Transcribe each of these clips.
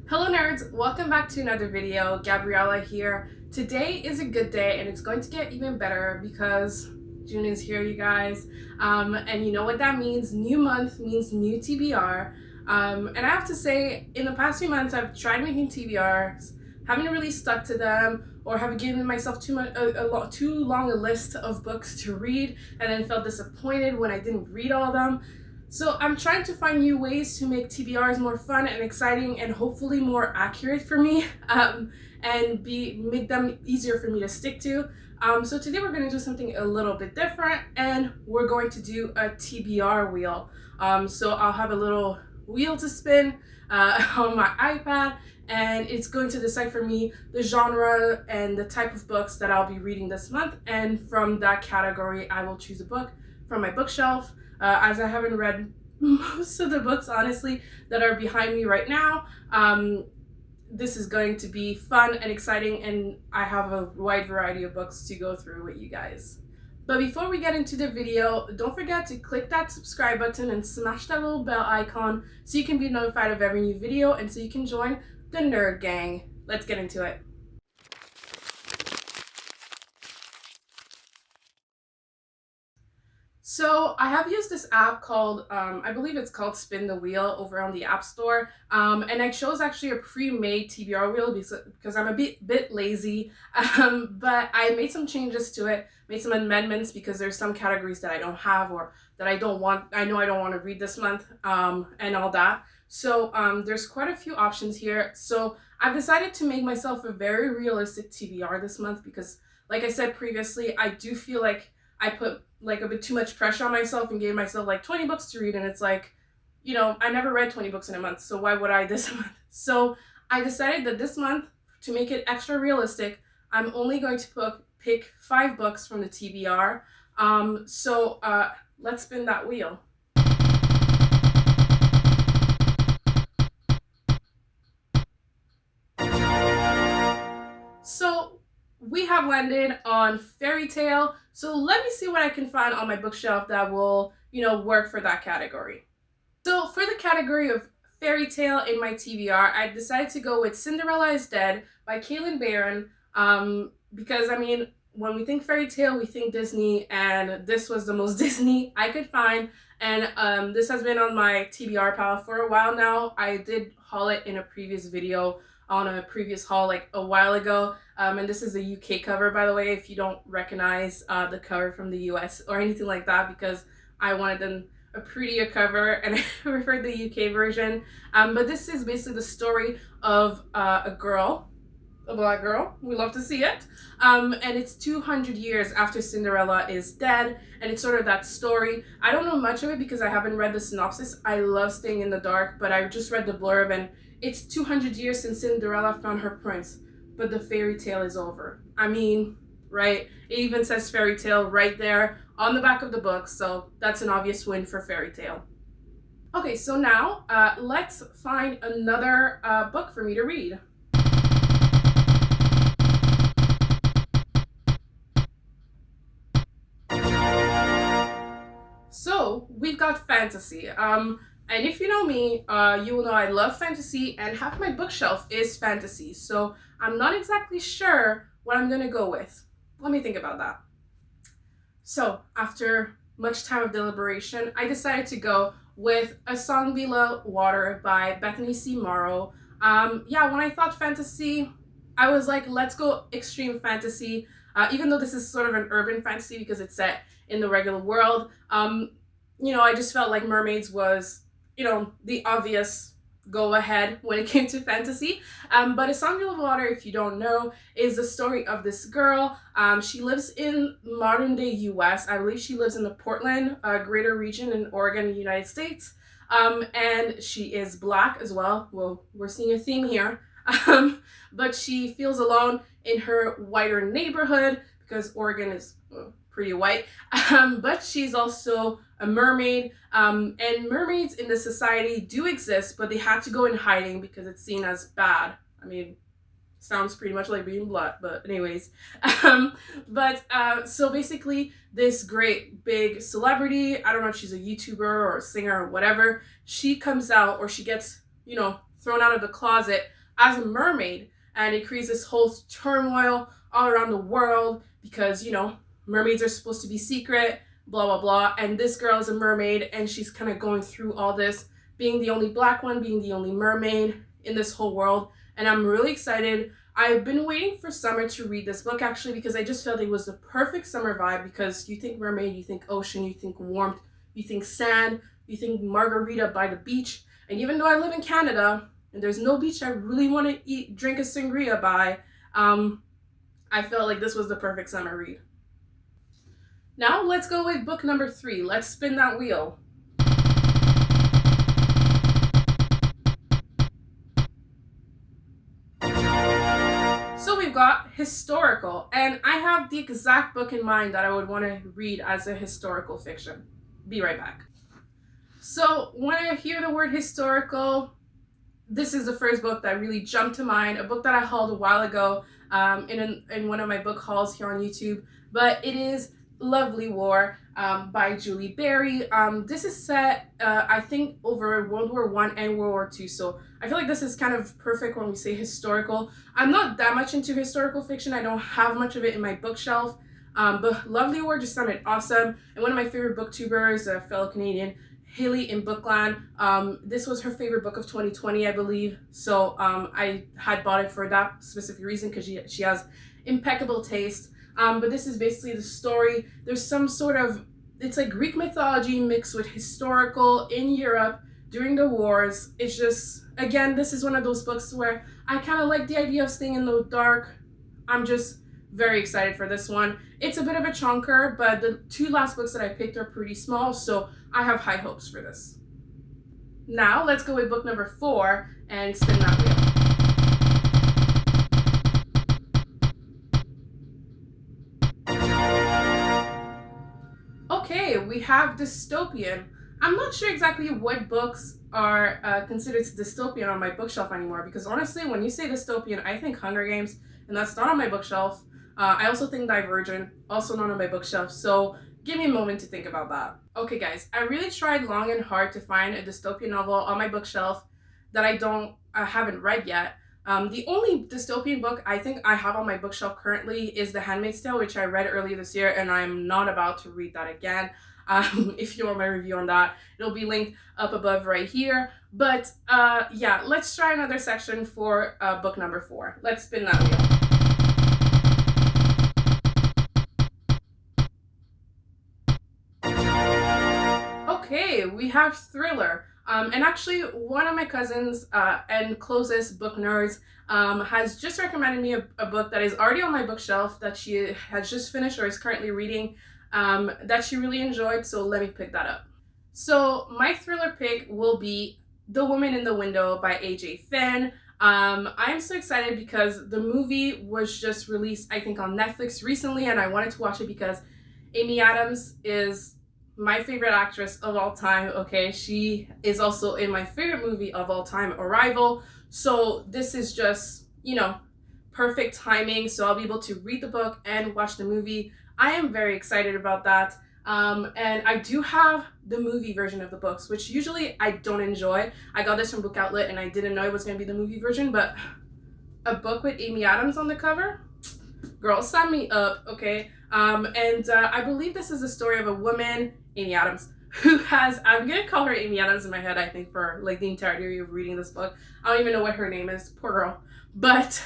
Hello nerds, welcome back to another video. Gabriella here. Today is a good day and it's going to get even better because June is here, you guys. And you know what that means. New month means new TBR. And I have to say, in the past few months I've tried making TBRs, haven't really stuck to them, or have given myself too long a list of books to read and then felt disappointed when I didn't read all of them. So I'm trying to find new ways to make TBRs more fun and exciting and hopefully more accurate for me, and make them easier for me to stick to. So today we're going to do something a little bit different, and we're going to do a TBR wheel. So I'll have a little wheel to spin on my iPad, and it's going to decide for me the genre and the type of books that I'll be reading this month, and from that category I will choose a book from my bookshelf. As I haven't read most of the books, honestly, that are behind me right now, this is going to be fun and exciting, and I have a wide variety of books to go through with you guys. But before we get into the video, don't forget to click that subscribe button and smash that little bell icon so you can be notified of every new video and so you can join the nerd gang. Let's get into it. So I have used this app called, I believe it's called Spin the Wheel over on the App Store. And I chose actually a pre-made TBR wheel because I'm a bit lazy. But I made some changes to it, made some amendments because there's some categories that I don't have or that I don't want, I know I don't want to read this month, and all that. So there's quite a few options here. So I've decided to make myself a very realistic TBR this month because, like I said previously, I do feel like I put like a bit too much pressure on myself and gave myself like 20 books to read, and it's like, you know, I never read 20 books in a month, so why would I this month? So I decided that this month, to make it extra realistic, I'm only going to pick 5 books from the TBR. Let's spin that wheel. So we have landed on fairy tale. So let me see what I can find on my bookshelf that will, work for that category. So for the category of fairy tale in my TBR, I decided to go with Cinderella is Dead by Kaylin Barron. Because I mean, when we think fairy tale, we think Disney, and this was the most Disney I could find. And this has been on my TBR pile for a while now. I did haul it in a previous video on a previous haul like a while ago. And this is a UK cover, by the way, if you don't recognize the cover from the US or anything like that, because I wanted a prettier cover and I preferred the UK version. But this is basically the story of a black girl. We love to see it. And it's 200 years after Cinderella is dead, and it's sort of that story. I don't know much of it because I haven't read the synopsis. I love staying in the dark, but I just read the blurb, and it's 200 years since Cinderella found her prince, but the fairy tale is over. I mean, right? It even says fairy tale right there on the back of the book, so that's an obvious win for fairy tale. Okay, so now let's find another book for me to read. So we've got fantasy. And if you know me, you will know I love fantasy, and half my bookshelf is fantasy. So I'm not exactly sure what I'm gonna go with. Let me think about that. So after much time of deliberation, I decided to go with A Song Below Water by Bethany C. Morrow. Yeah, when I thought fantasy, I was like, let's go extreme fantasy. Even though this is sort of an urban fantasy because it's set in the regular world, I just felt like mermaids was, the obvious go ahead when it came to fantasy. But A Song Below Water, if you don't know, is the story of this girl. She lives in modern day US. I believe she lives in the Portland greater region in Oregon, United States. And she is Black as well. Well, we're seeing a theme here. But she feels alone in her whiter neighborhood because Oregon is pretty white. But she's also a mermaid. And mermaids in this society do exist, but they had to go in hiding because it's seen as bad. I mean, sounds pretty much like being blood, but anyways. So basically this great big celebrity, I don't know if she's a YouTuber or a singer or whatever, she comes out, or she gets, thrown out of the closet as a mermaid, and it creates this whole turmoil all around the world because, mermaids are supposed to be secret, blah, blah, blah. And this girl is a mermaid, and she's kind of going through all this, being the only black one, being the only mermaid in this whole world. And I'm really excited. I've been waiting for summer to read this book, actually, because I just felt it was the perfect summer vibe, because you think mermaid, you think ocean, you think warmth, you think sand, you think margarita by the beach. And even though I live in Canada, and there's no beach I really want to drink a sangria by, I felt like this was the perfect summer read. Now let's go with book number 3. Let's spin that wheel. So we've got historical, and I have the exact book in mind that I would want to read as a historical fiction. Be right back. So when I hear the word historical, this is the first book that really jumped to mind, a book that I hauled a while ago in one of my book hauls here on YouTube, but it is Lovely War by Julie Berry. This is set, I think, over World War I and World War II, so I feel like this is kind of perfect when we say historical. I'm not that much into historical fiction. I don't have much of it in my bookshelf, but Lovely War just sounded awesome. And one of my favorite booktubers, a fellow Canadian, Haley in Bookland, this was her favorite book of 2020, I believe. So I had bought it for that specific reason, because she has impeccable taste. But this is basically the story. There's some sort of, it's like Greek mythology mixed with historical in Europe during the wars. It's just, again, this is one of those books where I kind of like the idea of staying in the dark. I'm just very excited for this one. It's a bit of a chunker, but the 2 last books that I picked are pretty small, so I have high hopes for this. Now let's go with book number 4 and spin that wheel. Okay, we have Dystopian. I'm not sure exactly what books are considered dystopian on my bookshelf anymore, because honestly, when you say dystopian, I think Hunger Games, and that's not on my bookshelf. I also think Divergent, also not on my bookshelf, so give me a moment to think about that. Okay guys, I really tried long and hard to find a dystopian novel on my bookshelf that I haven't read yet. The only dystopian book I think I have on my bookshelf currently is The Handmaid's Tale, which I read earlier this year, and I am not about to read that again. If you want my review on that, it'll be linked up above right here. But yeah, let's try another section for book number 4. Let's spin that wheel. Okay, we have thriller. And actually, one of my cousins and closest book nerds has just recommended me a book that is already on my bookshelf that she has just finished or is currently reading that she really enjoyed, so let me pick that up. So my thriller pick will be The Woman in the Window by A.J. Finn. I'm so excited because the movie was just released, I think, on Netflix recently, and I wanted to watch it because Amy Adams is my favorite actress of all time, okay? She is also in my favorite movie of all time, Arrival. So this is just, perfect timing. So I'll be able to read the book and watch the movie. I am very excited about that. And I do have the movie version of the books, which usually I don't enjoy. I got this from Book Outlet and I didn't know it was going to be the movie version, but a book with Amy Adams on the cover? Girl, sign me up, okay? I believe this is the story of a woman, Amy Adams, who has, I'm gonna call her Amy Adams in my head, I think, for like the entirety of reading this book. I don't even know what her name is, poor girl. But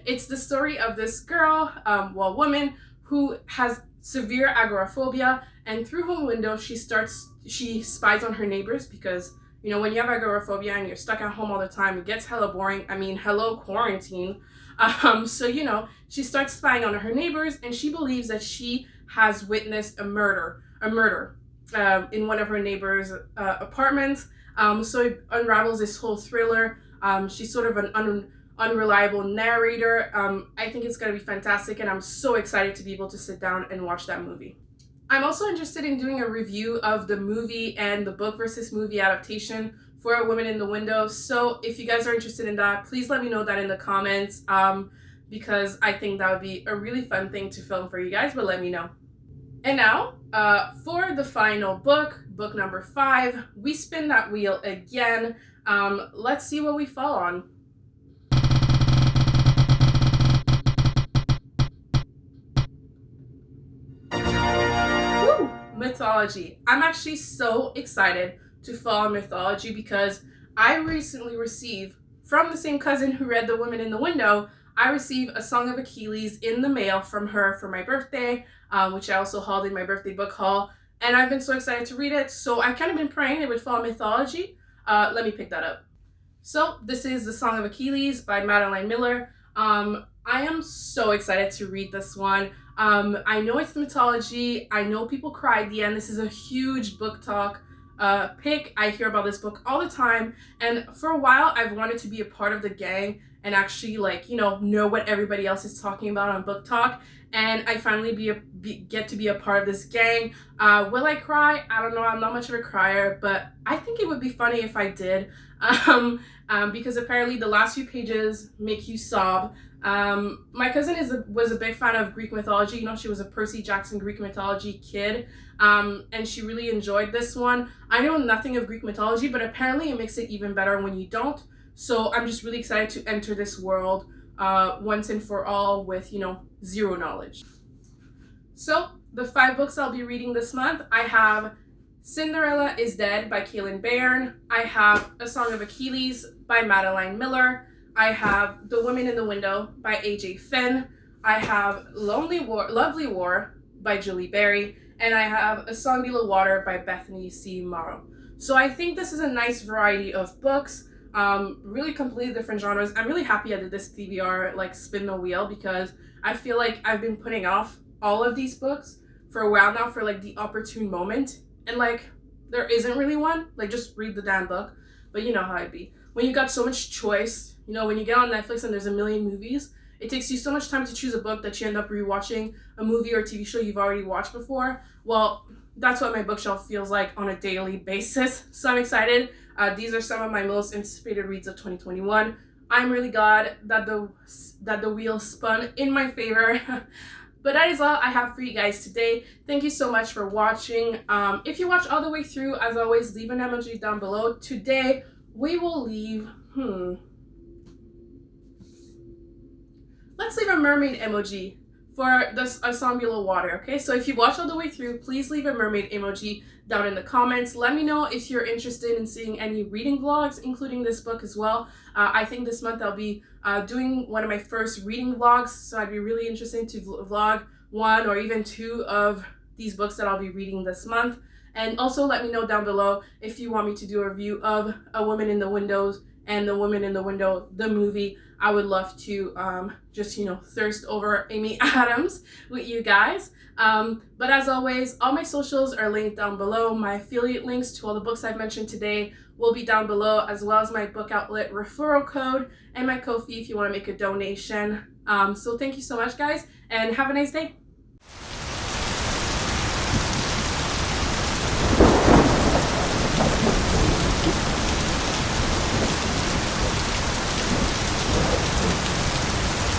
it's the story of this girl, woman, who has severe agoraphobia, and through her window she spies on her neighbors, because when you have agoraphobia and you're stuck at home all the time, it gets hella boring. I mean, hello quarantine. So she starts spying on her neighbors, and she believes that she has witnessed a murder in one of her neighbors' apartments. So it unravels this whole thriller. She's sort of an unreliable narrator. I think it's going to be fantastic, and I'm so excited to be able to sit down and watch that movie. I'm also interested in doing a review of the movie and the book versus movie adaptation for A Woman in the Window. So if you guys are interested in that, please let me know that in the comments, because I think that would be a really fun thing to film for you guys, but let me know. And now, for the final book, book number 5, we spin that wheel again. Let's see what we fall on. Woo! Mythology. I'm actually so excited to fall on Mythology because I recently received, from the same cousin who read The Woman in the Window, I received A Song of Achilles in the mail from her for my birthday, which I also hauled in my birthday book haul. And I've been so excited to read it, so I've kind of been praying it would fall on Mythology. Let me pick that up. So this is The Song of Achilles by Madeline Miller. I am so excited to read this one. I know it's Mythology. I know people cry at the end. This is a huge book talk pick. I hear about this book all the time, and for a while I've wanted to be a part of the gang and actually, like, know what everybody else is talking about on book talk. And I finally get to be a part of this gang. Will I cry? I don't know. I'm not much of a crier, but I think it would be funny if I did. Because apparently the last few pages make you sob. My cousin was a big fan of Greek mythology. She was a Percy Jackson Greek mythology kid, and she really enjoyed this one. I know nothing of Greek mythology, but apparently it makes it even better when you don't. So I'm just really excited to enter this world once and for all with, zero knowledge. So the 5 books I'll be reading this month, I have Cinderella is Dead by Kaylin Bairn. I have A Song of Achilles by Madeline Miller. I have The Woman in the Window by A.J. Finn. I have Lovely War by Julie Berry. And I have A Song Below Water by Bethany C. Morrow. So I think this is a nice variety of books. Really completely different genres. I'm really happy I did this TBR Spin the Wheel, because I feel like I've been putting off all of these books for a while now for the opportune moment. And there isn't really one. Just read the damn book. But you know how it be. When you got so much choice, when you get on Netflix and there's a million movies, it takes you so much time to choose a book that you end up rewatching a movie or TV show you've already watched before. Well, that's what my bookshelf feels like on a daily basis. So I'm excited. These are some of my most anticipated reads of 2021. I'm really glad that the wheel spun in my favor. But that is all I have for you guys today. Thank you so much for watching. If you watch all the way through, as always, leave an emoji down below. Today, we will leave, let's leave a mermaid emoji for A Song Below Water, okay? So if you watch all the way through, please leave a mermaid emoji down in the comments. Let me know if you're interested in seeing any reading vlogs, including this book as well. I think this month I'll be doing one of my first reading vlogs, so I'd be really interested to vlog 1 or even 2 of these books that I'll be reading this month. And also let me know down below if you want me to do a review of A Woman in the Windows and The Woman in the Window, the movie. I would love to just, thirst over Amy Adams with you guys. But as always, all my socials are linked down below. My affiliate links to all the books I've mentioned today will be down below, as well as my book outlet referral code and my Ko-fi if you want to make a donation. So thank you so much, guys, and have a nice day.